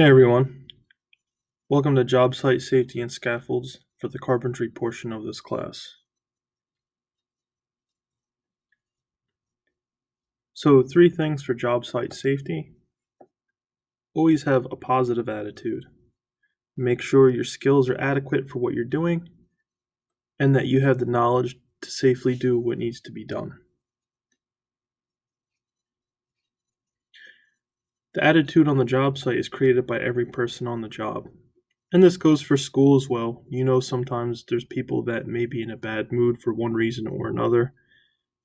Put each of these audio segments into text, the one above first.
Hey everyone, welcome to Jobsite Safety and Scaffolds for the carpentry portion of this class. So 3 things for job site safety. Always have a positive attitude. Make sure your skills are adequate for what you're doing and that you have the knowledge to safely do what needs to be done. The attitude on the job site is created by every person on the job. And this goes for school as well. You know, sometimes there's people that may be in a bad mood for one reason or another,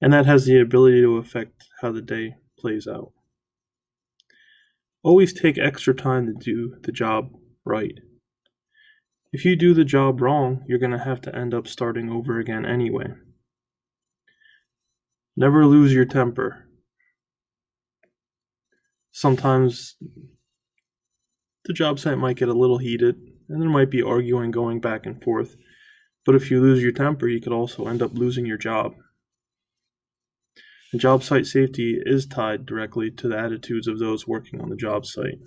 and that has the ability to affect how the day plays out. Always take extra time to do the job right. If you do the job wrong, you're going to have to end up starting over again anyway. Never lose your temper. Sometimes the job site might get a little heated, and there might be arguing going back and forth. But if you lose your temper, you could also end up losing your job. And job site safety is tied directly to the attitudes of those working on the job site.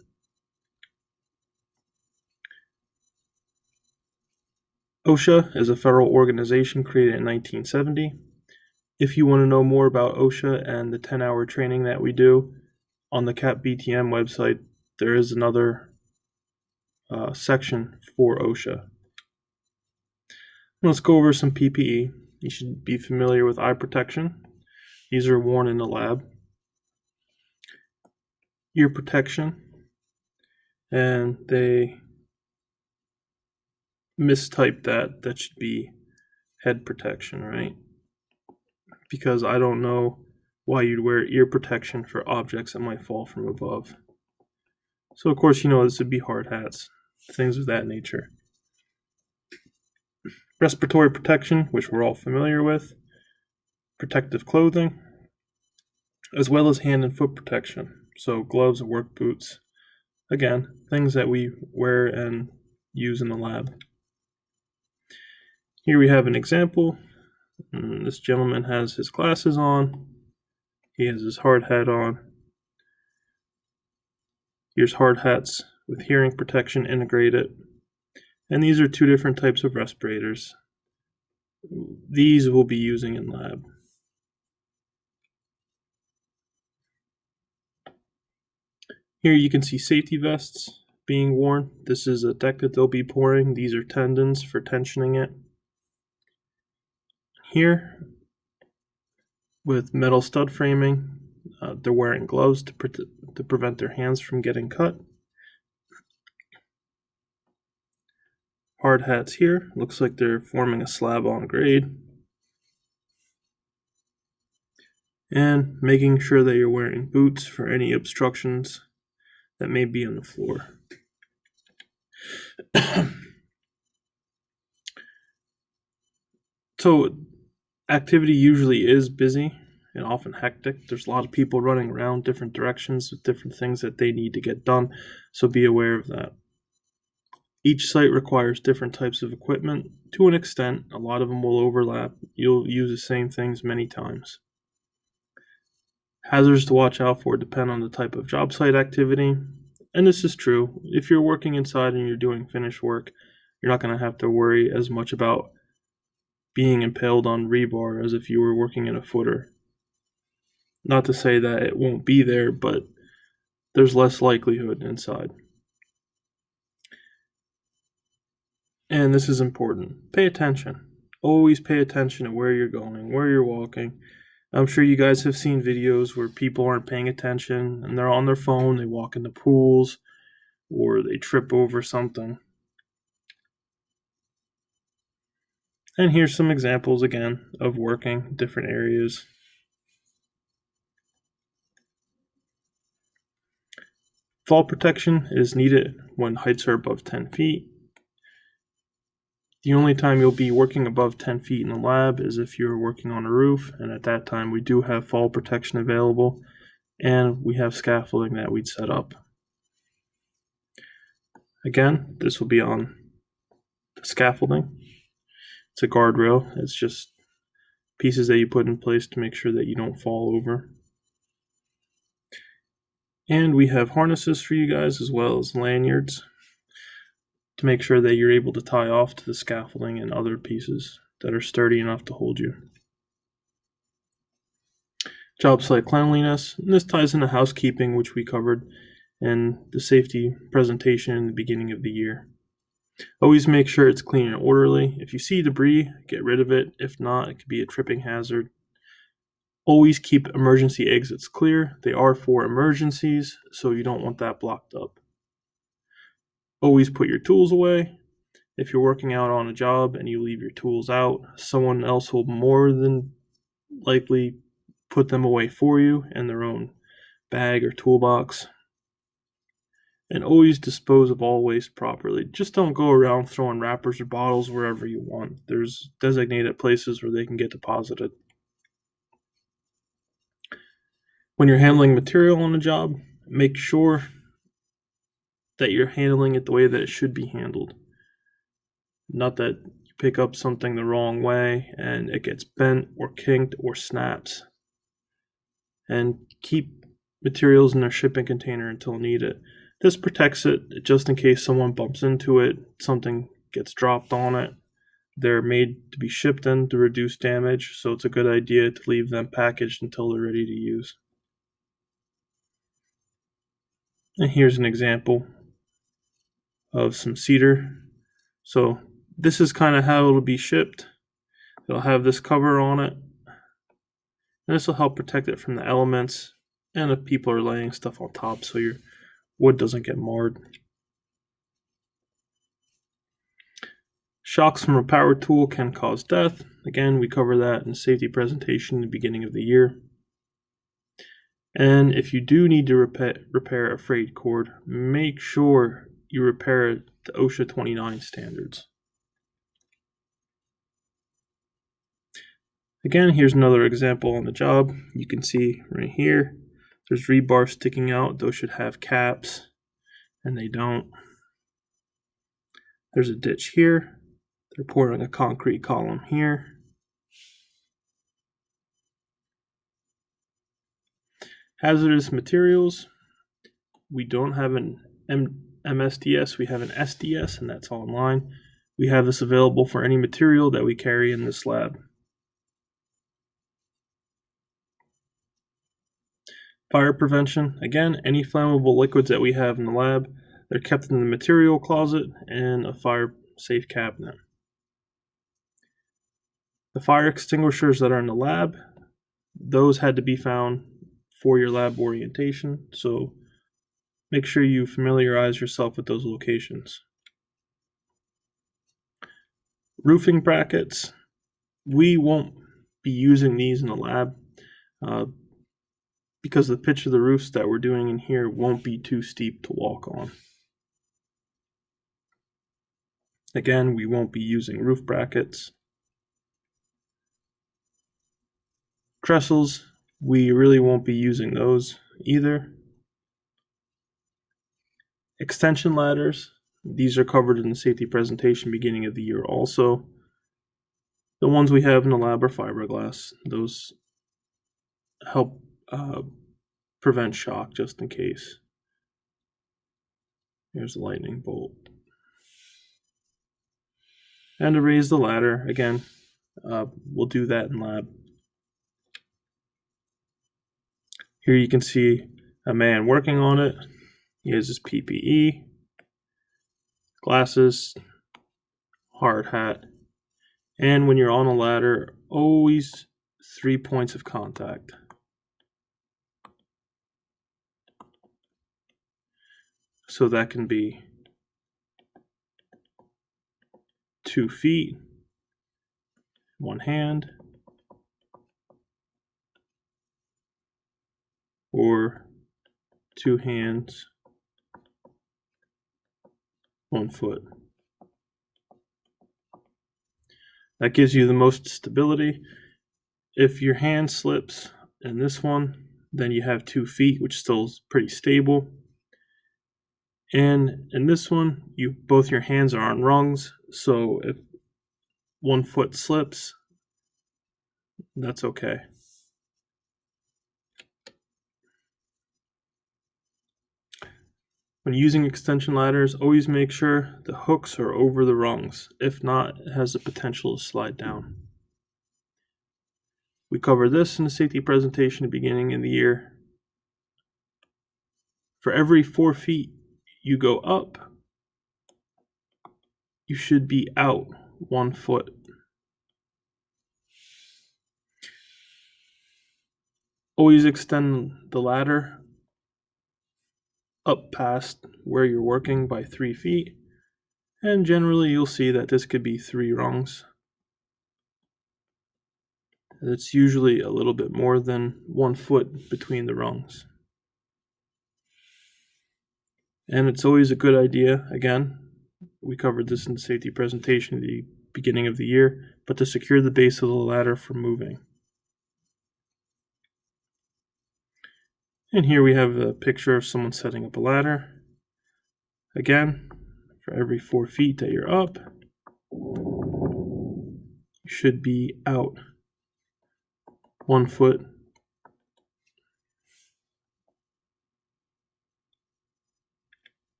OSHA is a federal organization created in 1970. If you want to know more about OSHA and the 10-hour training that we do, on the CAP BTM website, there is another section for OSHA. Let's go over some PPE. You should be familiar with eye protection. These are worn in the lab. Ear protection, and they mistyped that. That should be head protection, right? Because I don't know why you'd wear ear protection for objects that might fall from above. So of course, you know, this would be hard hats, things of that nature. Respiratory protection, which we're all familiar with. Protective clothing, as well as hand and foot protection. So gloves, work boots. Again, things that we wear and use in the lab. Here we have an example. This gentleman has his glasses on. He has his hard hat on. Here's hard hats with hearing protection integrated. And these are 2 different types of respirators. These we'll be using in lab. Here you can see safety vests being worn. This is a deck that they'll be pouring. These are tendons for tensioning it. Here, with metal stud framing, they're wearing gloves to prevent their hands from getting cut. Hard hats here. Looks like they're forming a slab on grade. And making sure that you're wearing boots for any obstructions that may be on the floor. So activity usually is busy and often hectic. There's a lot of people running around different directions with different things that they need to get done, so be aware of that. Each site requires different types of equipment to an extent. A lot of them will overlap. You'll use the same things many times. Hazards to watch out for depend on the type of job site activity, and this is true. If you're working inside and you're doing finish work, you're not going to have to worry as much about being impaled on rebar as if you were working in a footer. Not to say that it won't be there, but there's less likelihood inside. And this is important. Pay attention. Always pay attention to where you're going, where you're walking. I'm sure you guys have seen videos where people aren't paying attention and they're on their phone, they walk into pools, or they trip over something. And here's some examples again of working different areas. Fall protection is needed when heights are above 10 feet. The only time you'll be working above 10 feet in the lab is if you're working on a roof, and at that time we do have fall protection available, and we have scaffolding that we'd set up. Again, this will be on the scaffolding. It's a guardrail. It's just pieces that you put in place to make sure that you don't fall over. And we have harnesses for you guys as well as lanyards to make sure that you're able to tie off to the scaffolding and other pieces that are sturdy enough to hold you. Job site cleanliness. And this ties into housekeeping, which we covered, and the safety presentation in the beginning of the year. Always make sure it's clean and orderly. If you see debris, get rid of it. If not, it could be a tripping hazard. Always keep emergency exits clear. They are for emergencies, so you don't want that blocked up. Always put your tools away. If you're working out on a job and you leave your tools out, someone else will more than likely put them away for you in their own bag or toolbox. And always dispose of all waste properly. Just don't go around throwing wrappers or bottles wherever you want. There's designated places where they can get deposited. When you're handling material on a job, make sure that you're handling it the way that it should be handled. Not that you pick up something the wrong way and it gets bent or kinked or snaps. And keep materials in their shipping container until needed. This protects it just in case someone bumps into it, something gets dropped on it. They're made to be shipped in to reduce damage, so it's a good idea to leave them packaged until they're ready to use. And here's an example of some cedar. So this is kind of how it'll be shipped. It'll have this cover on it, and this will help protect it from the elements and if people are laying stuff on top so your wood doesn't get marred. Shocks from a power tool can cause death. Again, we cover that in safety presentation in the beginning of the year. And if you do need to repair a frayed cord, make sure you repair it to OSHA 29 standards. Again, here's another example on the job. You can see right here, there's rebar sticking out. Those should have caps, and they don't. There's a ditch here. They're pouring a concrete column here. Hazardous materials. We don't have an MSDS, we have an SDS, and that's online. We have this available for any material that we carry in this lab. Fire prevention. Again, any flammable liquids that we have in the lab, they're kept in the material closet and a fire safe cabinet. The fire extinguishers that are in the lab, those had to be found for your lab orientation, so make sure you familiarize yourself with those locations. Roofing brackets, we won't be using these in the lab because the pitch of the roofs that we're doing in here won't be too steep to walk on. Again, we won't be using roof brackets. Trestles, we really won't be using those either. Extension ladders, these are covered in the safety presentation beginning of the year also. The ones we have in the lab are fiberglass. Those help prevent shock just in case. Here's a lightning bolt. And to raise the ladder, again, we'll do that in lab. Here you can see a man working on it. He has his PPE, glasses, hard hat, and when you're on a ladder, always 3 points of contact. So that can be 2 feet, one hand, or 2 hands, 1 foot. That gives you the most stability. If your hand slips in this one, then you have 2 feet, which still is pretty stable. And in this one, both your hands are on rungs, so if 1 foot slips, that's okay. When using extension ladders, always make sure the hooks are over the rungs. If not, it has the potential to slide down. We covered this in the safety presentation at the beginning of the year. For every 4 feet you go up, you should be out 1 foot. Always extend the ladder up past where you're working by 3 feet, and generally you'll see that this could be 3 rungs. It's usually a little bit more than 1 foot between the rungs. And it's always a good idea, again, we covered this in the safety presentation at the beginning of the year, but to secure the base of the ladder from moving. And here we have a picture of someone setting up a ladder. Again, for every 4 feet that you're up, you should be out 1 foot.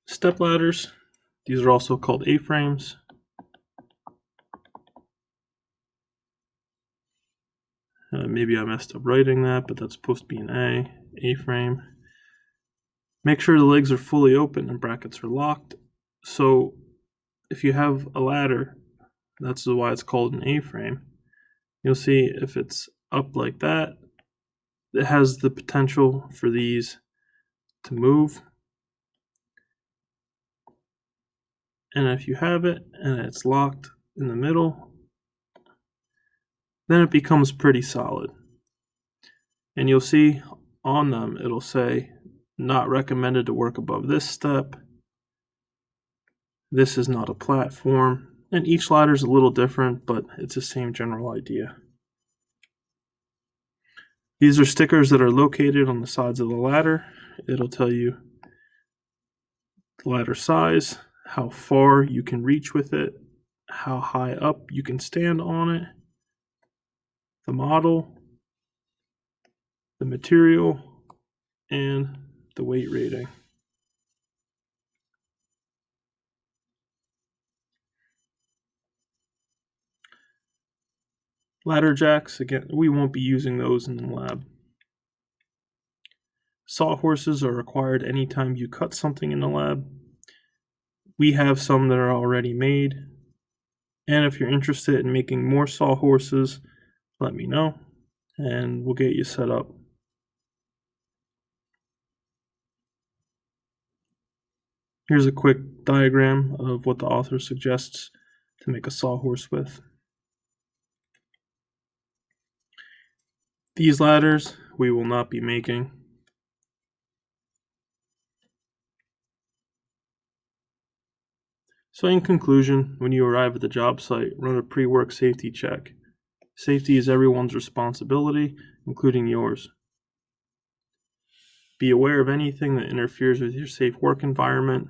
Step ladders, these are also called A-frames. Maybe I messed up writing that, but that's supposed to be an A-frame. Make sure the legs are fully open and brackets are locked. So if you have a ladder, that's why it's called an A-frame. You'll see if it's up like that, it has the potential for these to move. And if you have it and it's locked in the middle, then it becomes pretty solid. And you'll see on them, it'll say, not recommended to work above this step. This is not a platform. And each ladder is a little different, but it's the same general idea. These are stickers that are located on the sides of the ladder. It'll tell you the ladder size, how far you can reach with it, how high up you can stand on it, the model, the material, and the weight rating. Ladder jacks, again, we won't be using those in the lab. Sawhorses are required anytime you cut something in the lab. We have some that are already made. And if you're interested in making more sawhorses, let me know and we'll get you set up. Here's a quick diagram of what the author suggests to make a sawhorse with. These ladders we will not be making. So in conclusion, when you arrive at the job site, run a pre-work safety check. Safety is everyone's responsibility, including yours. Be aware of anything that interferes with your safe work environment.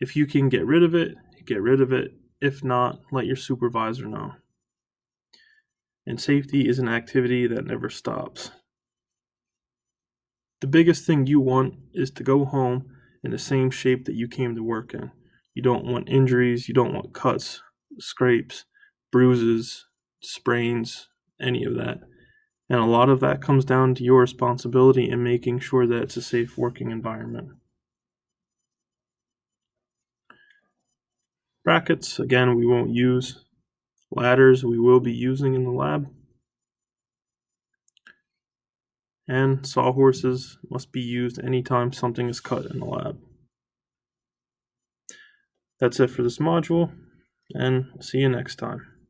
If you can get rid of it, get rid of it. If not, let your supervisor know. And safety is an activity that never stops. The biggest thing you want is to go home in the same shape that you came to work in. You don't want injuries, you don't want cuts, scrapes, bruises, sprains, any of that. And a lot of that comes down to your responsibility in making sure that it's a safe working environment. Brackets, again, we won't use. Ladders, we will be using in the lab. And sawhorses must be used anytime something is cut in the lab. That's it for this module, and see you next time.